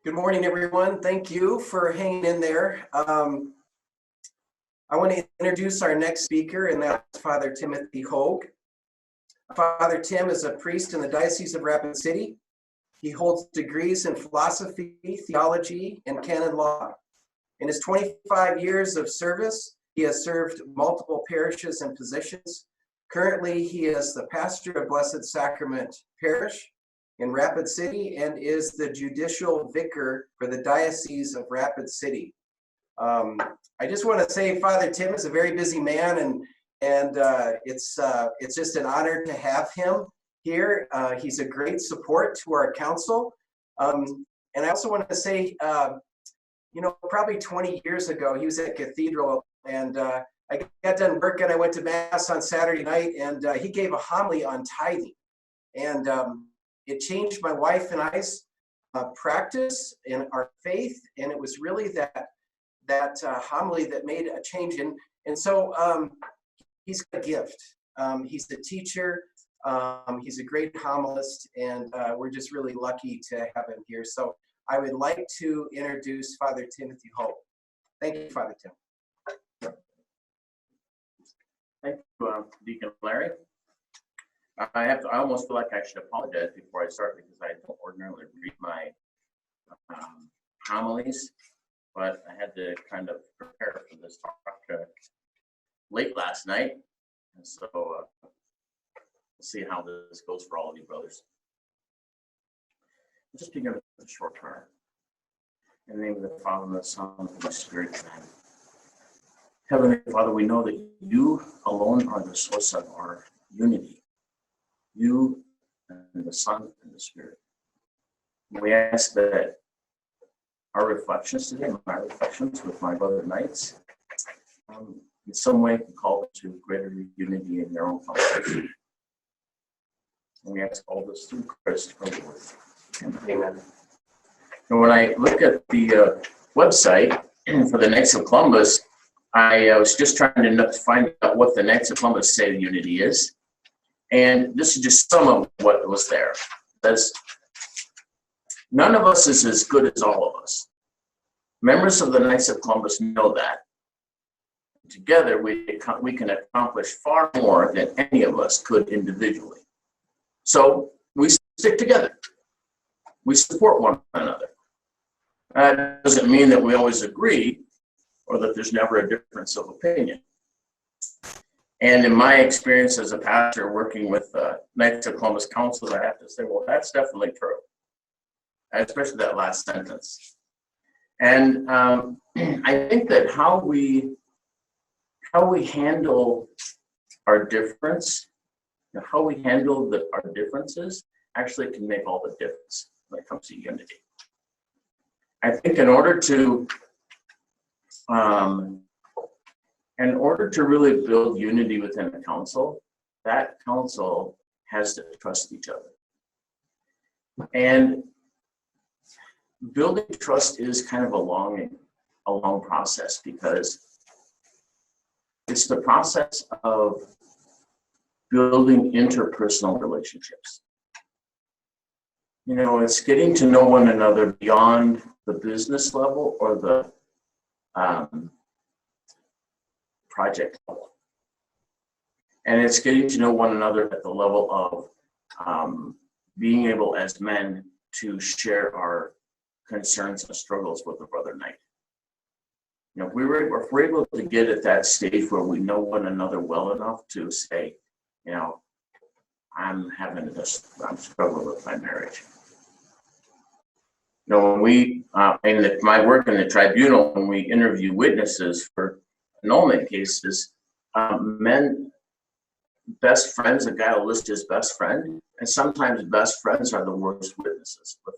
Good morning, everyone. Thank you for hanging in there. I want to introduce our next speaker, and that's Father Timothy Hogue. Father Tim is a priest in the Diocese of Rapid City. He holds degrees in philosophy, theology, and canon law. In his 25 years of service, he has served multiple parishes and positions. Currently, he is the pastor of Blessed Sacrament Parish in Rapid City and is the judicial vicar for the Diocese of Rapid City. I just want to say Father Tim is a very busy man, and it's just an honor to have him here. He's a great support to our council. And I also want to say, probably 20 years ago, he was at Cathedral, and I got done work and I went to Mass on Saturday night, and he gave a homily on tithing. And it changed my wife and I's practice in our faith, and it was really that homily that made a change. And so he's a gift. He's a teacher. He's a great homilist, and we're just really lucky to have him here. So I would like to introduce Father Timothy Hogue. Thank you, Father Tim. Thank you, Deacon Larry. I almost feel like I should apologize before I start because I don't ordinarily read my homilies, but I had to kind of prepare for this talk late last night, and so we'll see how this goes for all of you brothers. I'll just begin with a short prayer. In the name of the Father, and the Son, and the Holy Spirit, amen. Heavenly Father, we know that you alone are the source of our unity. You and the Son and the Spirit. And we ask that our reflections today, my reflections with my brother knights, in some way can call to greater unity in their own conversation. And we ask all this through Christ our Lord. Amen. And when I look at the website for the Knights of Columbus, I was just trying to find out what the Knights of Columbus say unity is. And this is just some of what was there. That's, none of us is as good as all of us. Members of the Knights of Columbus know that. Together, we can accomplish far more than any of us could individually. So we stick together. We support one another. That doesn't mean that we always agree or that there's never a difference of opinion. And in my experience as a pastor working with Knights of Columbus councils, I have to say, well, that's definitely true, especially that last sentence. And I think that how we handle our difference, how we handle our differences, actually can make all the difference when it comes to unity. I think in order to really build unity within a council, that council has to trust each other. And building trust is kind of a long process because it's the process of building interpersonal relationships. It's getting to know one another beyond the business level or the project level. And it's getting to know one another at the level of being able as men to share our concerns and struggles with a brother knight. If we're able to get at that stage where we know one another well enough to say, I'm struggling with my marriage. When we, in my work in the tribunal, when we interview witnesses for annulment cases, men, best friends, a guy will list his best friend, and sometimes best friends are the worst witnesses if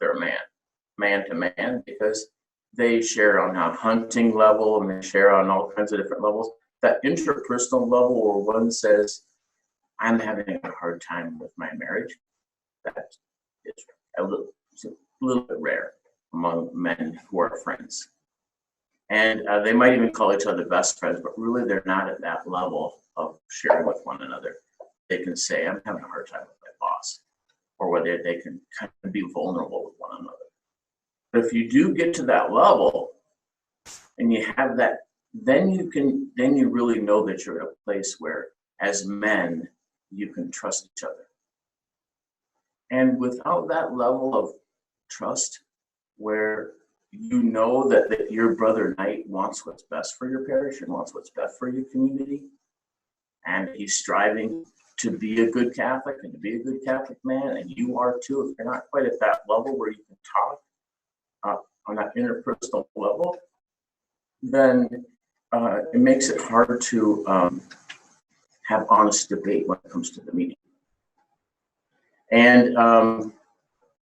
they're a man to man, because they share on a hunting level and they share on all kinds of different levels. That interpersonal level where one says, I'm having a hard time with my marriage, that is a little bit rare among men who are friends. And they might even call each other best friends, but really they're not at that level of sharing with one another. They can say, I'm having a hard time with my boss, or whether they can kind of be vulnerable with one another. But if you do get to that level and you have that, then you really know that you're at a place where as men, you can trust each other. And without that level of trust, where you know that your brother Knight wants what's best for your parish and wants what's best for your community, and he's striving to be a good Catholic and to be a good Catholic man, and you are too. If you're not quite at that level where you can talk on that interpersonal level, then it makes it hard to have honest debate when it comes to the meeting. And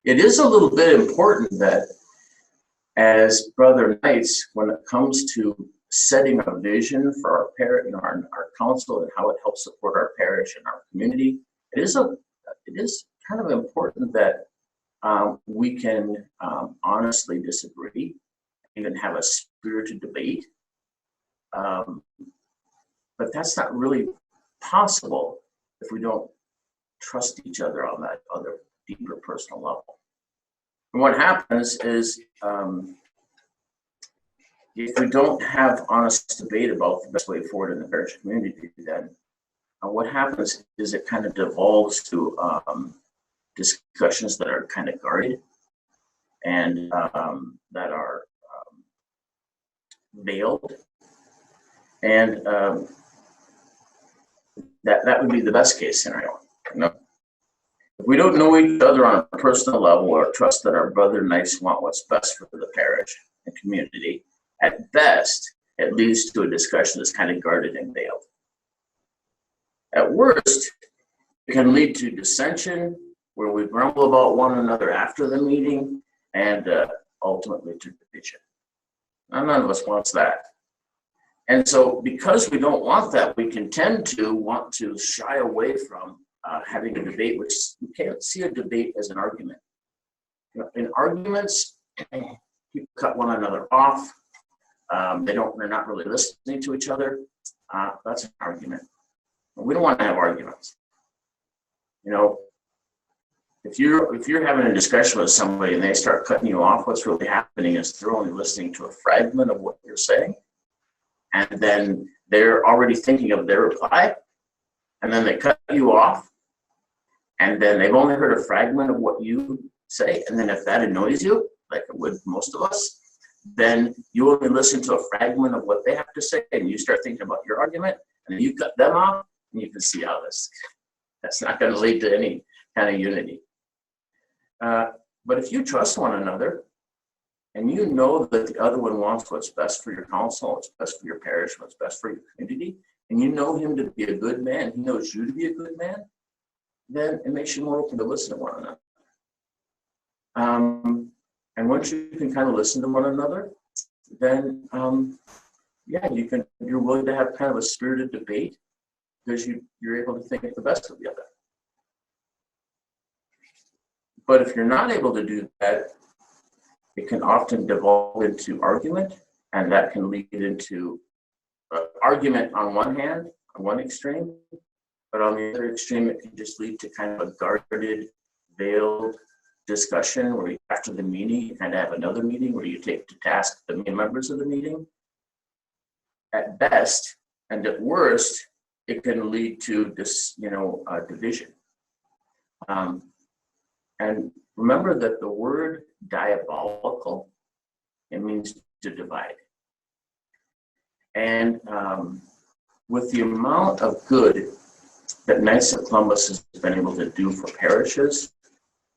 it is a little bit important that as Brother Knights, when it comes to setting a vision for our parish, our council, and how it helps support our parish and our community, it is kind of important that we can honestly disagree, even have a spirited debate. But that's not really possible if we don't trust each other on that other deeper personal level. And what happens is if we don't have honest debate about the best way forward in the parish community, then what happens is it kind of devolves to discussions that are kind of guarded and that are veiled. And that would be the best case scenario. If we don't know each other on a personal level or trust that our brother Knights want what's best for the parish and community, at best, it leads to a discussion that's kind of guarded and veiled. At worst, it can lead to dissension, where we grumble about one another after the meeting, and ultimately to division. None of us wants that. And so because we don't want that, we can tend to want to shy away from having a debate, which you can't see a debate as an argument. In arguments, people cut one another off. They're not really listening to each other. That's an argument. We don't want to have arguments. If you're having a discussion with somebody and they start cutting you off, what's really happening is they're only listening to a fragment of what you're saying, and then they're already thinking of their reply, and then they cut you off, and then they've only heard a fragment of what you say, and then if that annoys you, like it would most of us, then you only listen to a fragment of what they have to say, and you start thinking about your argument, and then you cut them off, and you can see how that's not going to lead to any kind of unity. But if you trust one another, and you know that the other one wants what's best for your council, what's best for your parish, what's best for your community, and you know him to be a good man, he knows you to be a good man, then it makes you more open to listen to one another. And once you can kind of listen to one another, then you're willing to have kind of a spirited debate because you're able to think the best of the other. But if you're not able to do that, it can often devolve into argument, and that can lead into argument on one hand, on one extreme, but on the other extreme, it can just lead to kind of a guarded, veiled discussion where after the meeting, you kind of have another meeting where you take to task the main members of the meeting. At best, and at worst, it can lead to this, division. And remember that the word diabolical, it means to divide. And with the amount of good that Knights of Columbus has been able to do for parishes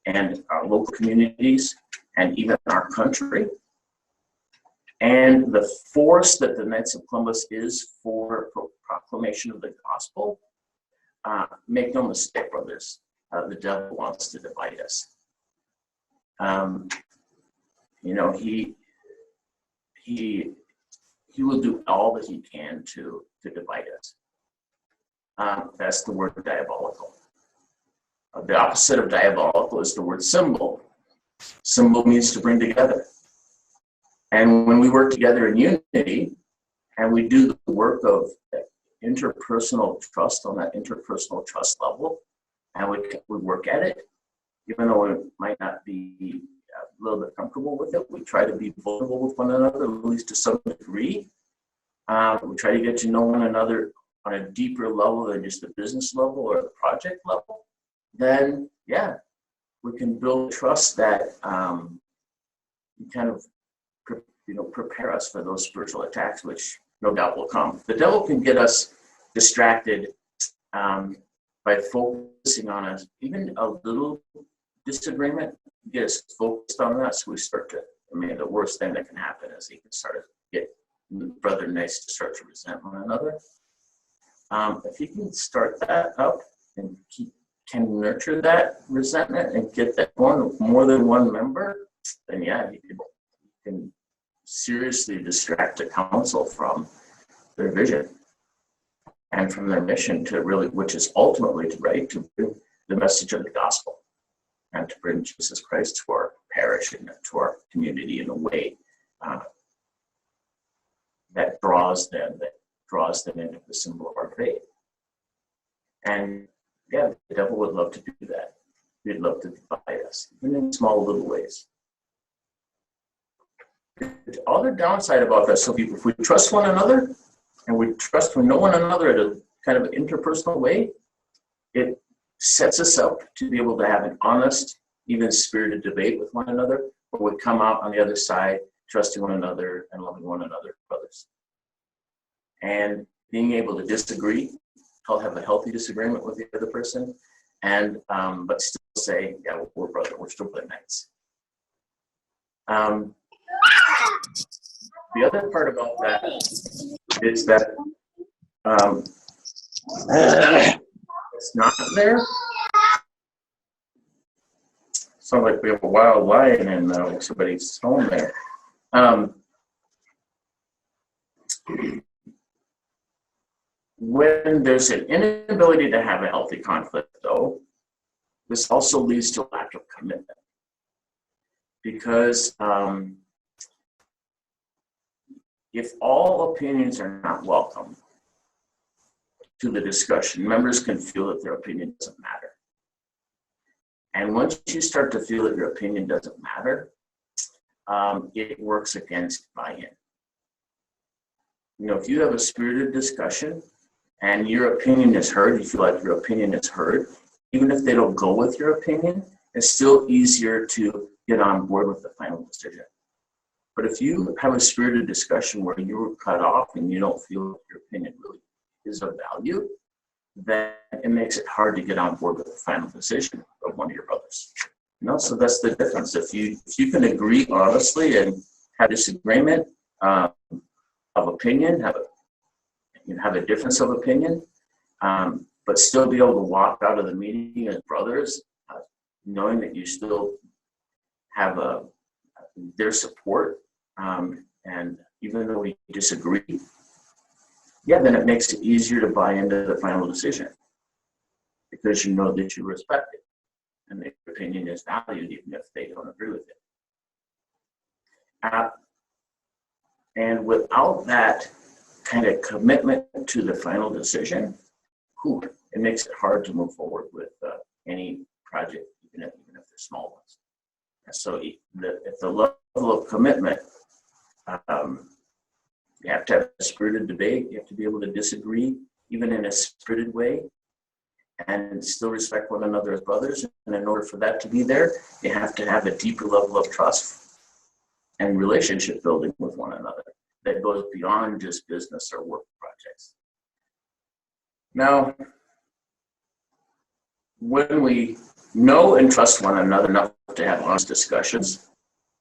and our local communities and even our country, and the force that the Knights of Columbus is for proclamation of the gospel, make no mistake, brothers, the devil wants to divide us. He will do all that he can to divide us. That's the word diabolical. The opposite of diabolical is the word symbol. Symbol means to bring together. And when we work together in unity, and we do the work of interpersonal trust on that interpersonal trust level, and we work at it, even though we might not be a little bit comfortable with it, we try to be vulnerable with one another, at least to some degree. We try to get to know one another on a deeper level than just the business level or the project level. Then, yeah, we can build trust that kind of prepare us for those spiritual attacks, which no doubt will come. The devil can get us distracted by focusing on us. Even a little disagreement gets focused on us. We start to, the worst thing that can happen is he can start to get brother nice to start to resent one another. If he can start that up and can nurture that resentment and get that going with more than one member, then yeah, he can seriously distract the council from their vision and from their mission to really, which is ultimately to bring the message of the gospel and to bring Jesus Christ to our parish and to our community in a way that draws them into the symbol of our faith. And yeah, the devil would love to do that. He'd love to divide us, even in small little ways. The other downside about that, so if we trust one another and we know one another in a kind of interpersonal way, it sets us up to be able to have an honest, even spirited debate with one another, where we come out on the other side trusting one another and loving one another, brothers. And being able to disagree, have a healthy disagreement with the other person, and but still say, yeah, we're brother, we're still brother knights. The other part about that is that it's not there. Sounds like we have a wild lion in somebody's home there. When there's an inability to have a healthy conflict, though, this also leads to a lack of commitment. Because if all opinions are not welcome to the discussion, members can feel that their opinion doesn't matter. And once you start to feel that your opinion doesn't matter, it works against buy-in. If you have a spirited discussion and your opinion is heard, you feel like your opinion is heard, even if they don't go with your opinion, it's still easier to get on board with the final decision. But if you have a spirited discussion where you were cut off and you don't feel like your opinion really is of value, then it makes it hard to get on board with the final decision of one of your brothers. So that's the difference. If you can agree honestly and have disagreement of opinion, have a difference of opinion, but still be able to walk out of the meeting as brothers, knowing that you still have their support, and even though we disagree, then it makes it easier to buy into the final decision because you know that you respect it and their opinion is valued even if they don't agree with it. And without that kind of commitment to the final decision, it makes it hard to move forward with any project, even if they're small ones. So if the level of commitment, you have to have a spirited debate. You have to be able to disagree, even in a spirited way, and still respect one another as brothers. And in order for that to be there, you have to have a deeper level of trust and relationship building with one another that goes beyond just business or work projects. Now, when we know and trust one another enough to have honest discussions,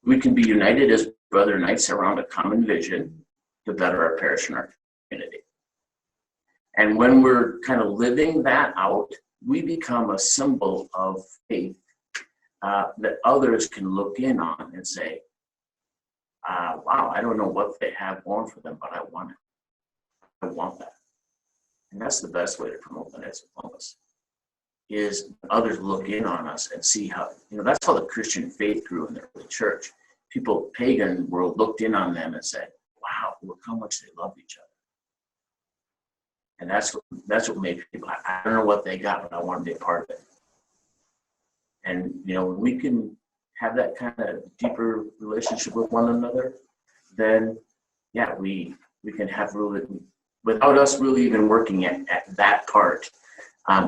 we can be united as brother knights around a common vision to better our parish and our community. And when we're kind of living that out, we become a symbol of faith that others can look in on and say, wow, I don't know what they have going for them, but I want it. I want that. And that's the best way to promote the Knights of Columbus, is others look in on us and see how, that's how the Christian faith grew in the early church. People, pagan world, looked in on them and said, wow, look how much they love each other. And that's what made people, I don't know what they got, but I want to be a part of it. And, when we can have that kind of deeper relationship with one another, then yeah, we can have really, without us really even working at that part,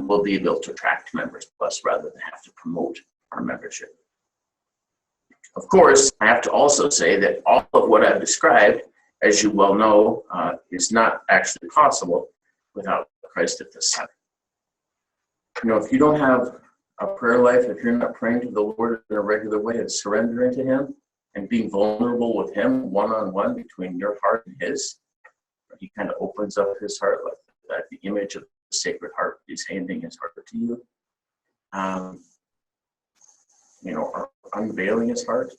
we'll be able to attract members plus rather than have to promote our membership. Of course, I have to also say that all of what I've described, as you well know, is not actually possible without Christ at the center. You know, if you don't have a prayer life, if you're not praying to the Lord in a regular way and surrendering to Him and being vulnerable with Him one-on-one between your heart and His, He kind of opens up His heart like that, the image of the Sacred Heart. He's handing His heart to you. You know, or unveiling His heart.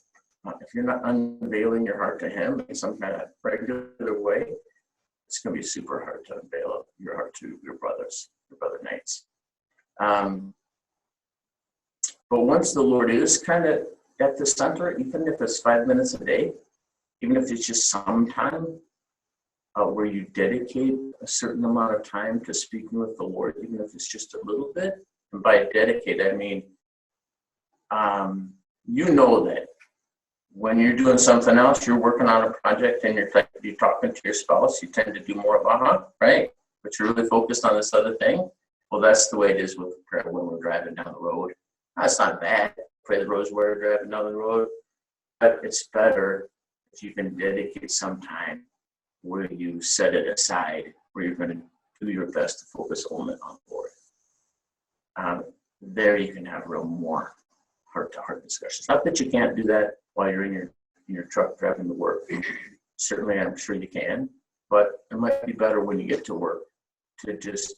If you're not unveiling your heart to Him in some kind of regular way, it's going to be super hard to unveil your heart to your brothers, your brother knights. But once the Lord is kind of at the center, even if it's 5 minutes a day, even if it's just some time where you dedicate a certain amount of time to speaking with the Lord, even if it's just a little bit, and by dedicate, I mean, you know that when you're doing something else, you're working on a project and you're talking to your spouse, you tend to do more of right? But you're really focused on this other thing. Well, that's the way it is with prayer when we're driving down the road. That's not bad. Pray the rosary driving down the road, but it's better if you can dedicate some time where you set it aside, where you're going to do your best to focus only on the Lord. There you can have real more heart-to-heart discussions. Not that you can't do that while you're in your truck driving to work. Certainly, I'm sure you can, but it might be better when you get to work to just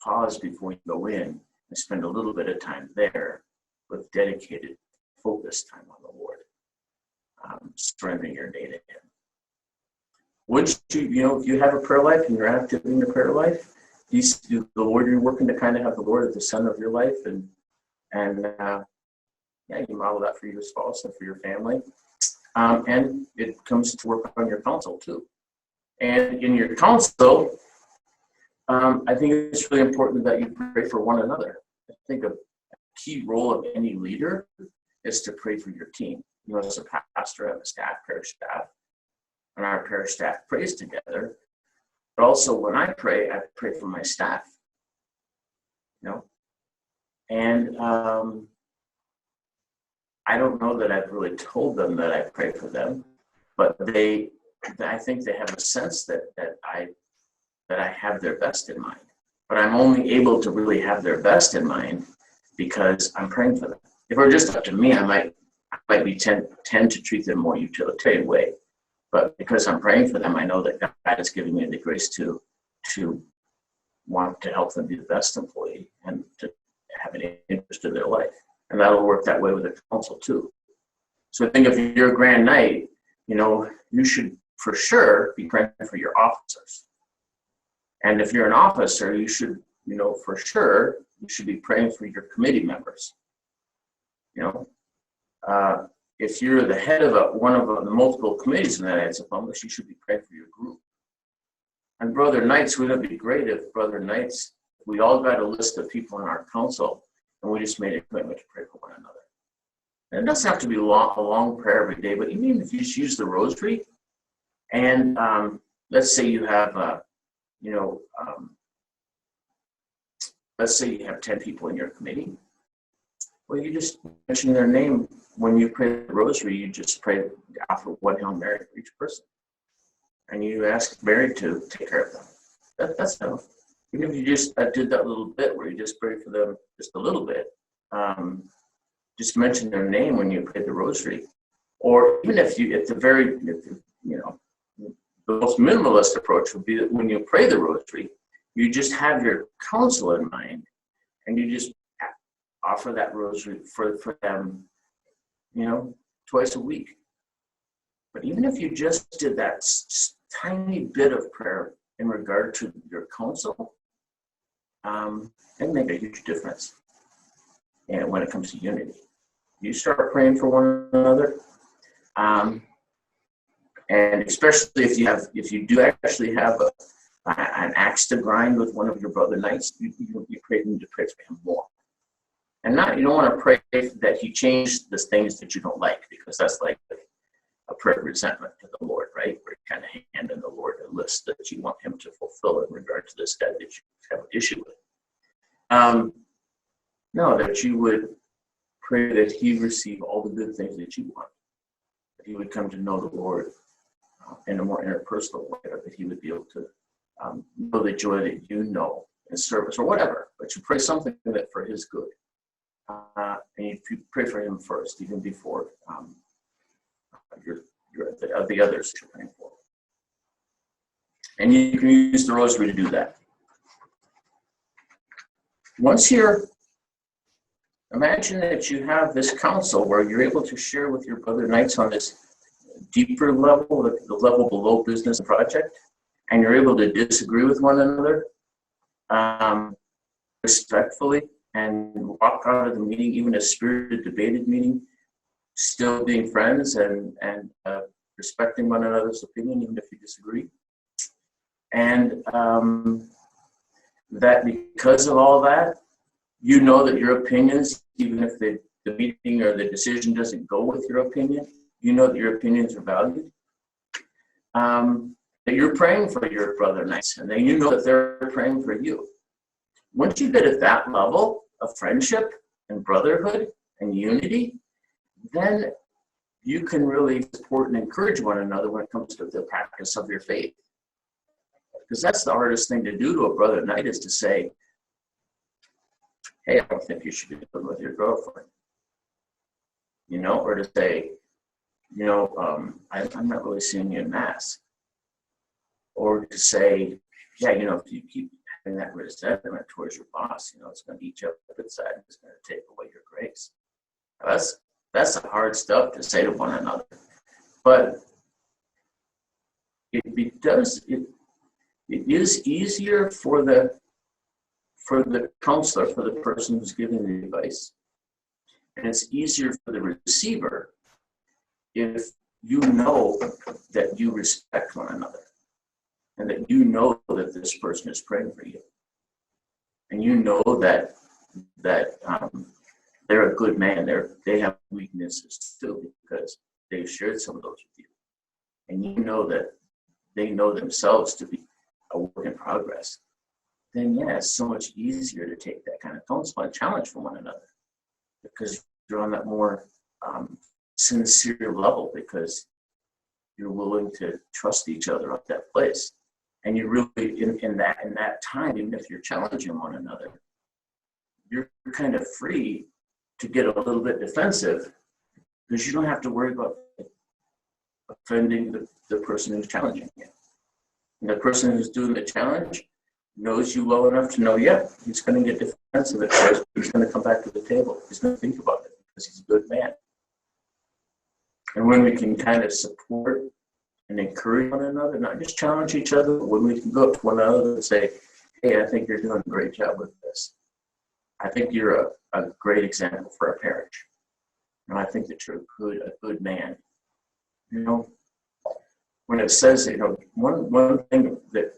pause before you go in and spend a little bit of time there with dedicated, focused time on the Lord, surrendering your day to Him. Once if you have a prayer life and you're active in your prayer life, the Lord, you're working to kind of have the Lord at the center of your life, and you model that for your spouse and for your family. And it comes to work on your counsel too. And in your counsel, I think it's really important that you pray for one another. I think a key role of any leader is to pray for your team. You know, as a pastor, I have a staff, parish staff, and our parish staff prays together. But also when I pray for my staff. You know, and I don't know that I've really told them that I pray for them, but I think they have a sense that I have their best in mind. But I'm only able to really have their best in mind because I'm praying for them. If it were just up to me, I might tend to treat them more utilitarian way. But because I'm praying for them, I know that God is giving me the grace to want to help them be the best employee and to have an interest in their life. And that'll work that way with the council too. So I think if you're a Grand Knight, you should for sure be praying for your officers. And if you're an officer, you should, for sure, you should be praying for your committee members. If you're the head of one of the multiple committees in the Knights of Columbus, you should be praying for your group. And Brother Knights, wouldn't it be great if Brother Knights, we all got a list of people in our council and we just made a commitment to pray for one another. And it doesn't have to be a long prayer every day, but even if you just use the rosary, and let's say you have, let's say you have 10 people in your committee. Well, you just mention their name when you pray the rosary. You just pray, offer one Hail Mary for each person, and you ask Mary to take care of them. That's enough. Even if you just did that little bit where you just pray for them just a little bit, just mention their name when you pray the rosary, or even if you, the most minimalist approach would be that when you pray the rosary, you just have your counsel in mind, and you just offer that rosary for them, twice a week. But even if you just did that tiny bit of prayer in regard to your counsel, it'd make a huge difference. And when it comes to unity, you start praying for one another, and especially if you do actually have an axe to grind with one of your brother knights, you need to pray for him more. And not, you don't want to pray that he changed the things that you don't like, because that's like a prayer of resentment to the Lord, right? Where you kind of hand in the Lord a list that you want him to fulfill in regard to this guy that you have an issue with. No, that you would pray that he receive all the good things that you want, that he would come to know the Lord in a more interpersonal way, or that he would be able to know the joy that you know in service or whatever. But you pray something that for his good. And you pray for him first, even before the others you're praying for. And you can use the rosary to do that. Once you're, imagine that you have this council where you're able to share with your brother knights on this deeper level, the level below business and project, and you're able to disagree with one another respectfully, and walk out of the meeting, even a spirited, debated meeting, still being friends and respecting one another's opinion, even if you disagree. And that because of all that, you know that your opinions, even if the meeting or the decision doesn't go with your opinion, you know that your opinions are valued. That you're praying for your brother knights, and then you know that they're praying for you. Once you get at that level of friendship and brotherhood and unity, then you can really support and encourage one another when it comes to the practice of your faith. Because that's the hardest thing to do to a brother knight, is to say, hey, I don't think you should be living with your girlfriend. You know, or to say, you know, I'm not really seeing you in Mass. Or to say, yeah, you know, if you keep having that resentment towards your boss, you know, it's going to eat you up inside, and it's going to take away your grace. That's the hard stuff to say to one another. But it is easier for the counselor, for the person who's giving the advice, and it's easier for the receiver if you know that you respect one another, and that you know that this person is praying for you, and you know that they're a good man. They have weaknesses too, because they've shared some of those with you, and you know that they know themselves to be a work in progress. Then yeah, it's so much easier to take that kind of counsel and challenge from one another, because you're on that more sincere level, because you're willing to trust each other at that place. And you really, in that time, even if you're challenging one another, you're kind of free to get a little bit defensive, because you don't have to worry about offending the person who's challenging you. And the person who's doing the challenge knows you well enough to know, yeah, he's going to get defensive at first, but he's going to come back to the table. He's going to think about it, because he's a good man. And when we can kind of support and encourage one another, not just challenge each other, but when we can go up to one another and say, hey, I think you're doing a great job with this. I think you're a great example for our parish. And I think that you're a good man. You know, when it says, you know, one thing that,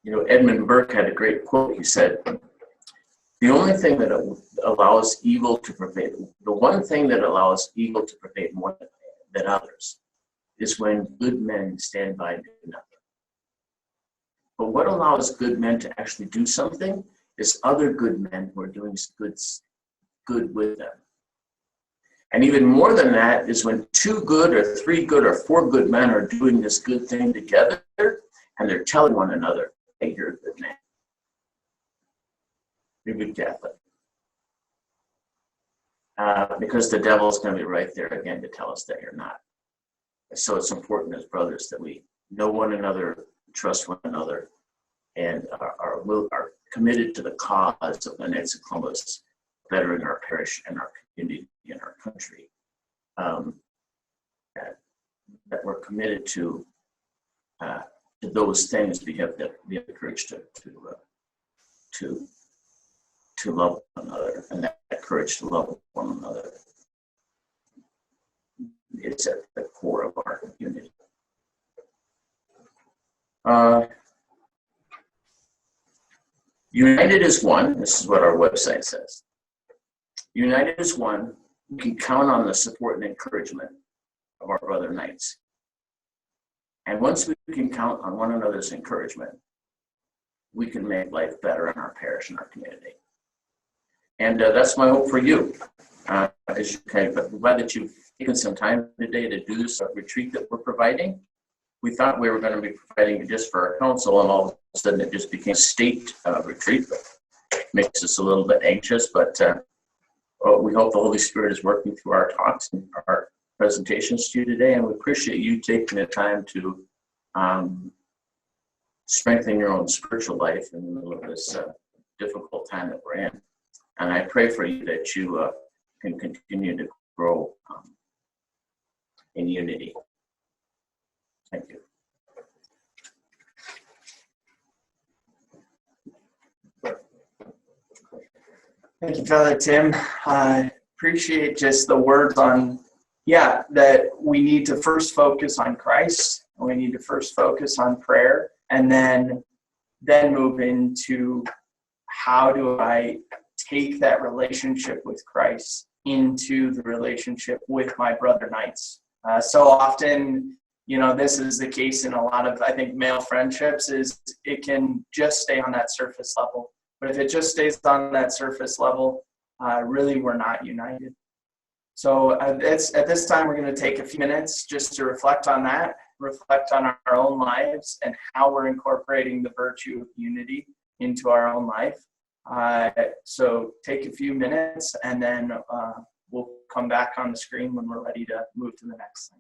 you know, Edmund Burke had a great quote. He said, the only thing that allows evil to pervade, the one thing that allows evil to pervade more than others, is when good men stand by and do nothing. But what allows good men to actually do something is other good men who are doing good with them. And even more than that is when 2 good or 3 good or 4 good men are doing this good thing together, and they're telling one another, hey, you're a good man. You're a good Catholic. Because the devil's going to be right there again to tell us that you're not. So it's important as brothers that we know one another, trust one another, and are committed to the cause of the Knights of Columbus bettering our parish and our community and our country. That we're committed to those things. We have the courage to love one another, and that courage to love one another is at the core of our unity. United as one, this is what our website says. United as one, we can count on the support and encouragement of our brother knights. And once we can count on one another's encouragement, we can make life better in our parish and our community. And that's my hope for you. I'm glad that you've taken some time today to do this retreat that we're providing. We thought we were going to be providing it just for our council, and all of a sudden it just became a state retreat. But makes us a little bit anxious, but we hope the Holy Spirit is working through our talks and our presentations to you today, and we appreciate you taking the time to strengthen your own spiritual life in the middle of this difficult time that we're in. And I pray for you that you can continue to grow in unity. Thank you. Thank you, Father Tim. I appreciate just the words on, that we need to first focus on Christ. We need to first focus on prayer, and then move into how do I take that relationship with Christ into the relationship with my brother knights. So often, this is the case in a lot of, I think, male friendships, is it can just stay on that surface level. But if it just stays on that surface level, really we're not united. So at this time, we're going to take a few minutes just to reflect on that, reflect on our own lives and how we're incorporating the virtue of unity into our own life. So take a few minutes, and then we'll come back on the screen when we're ready to move to the next thing.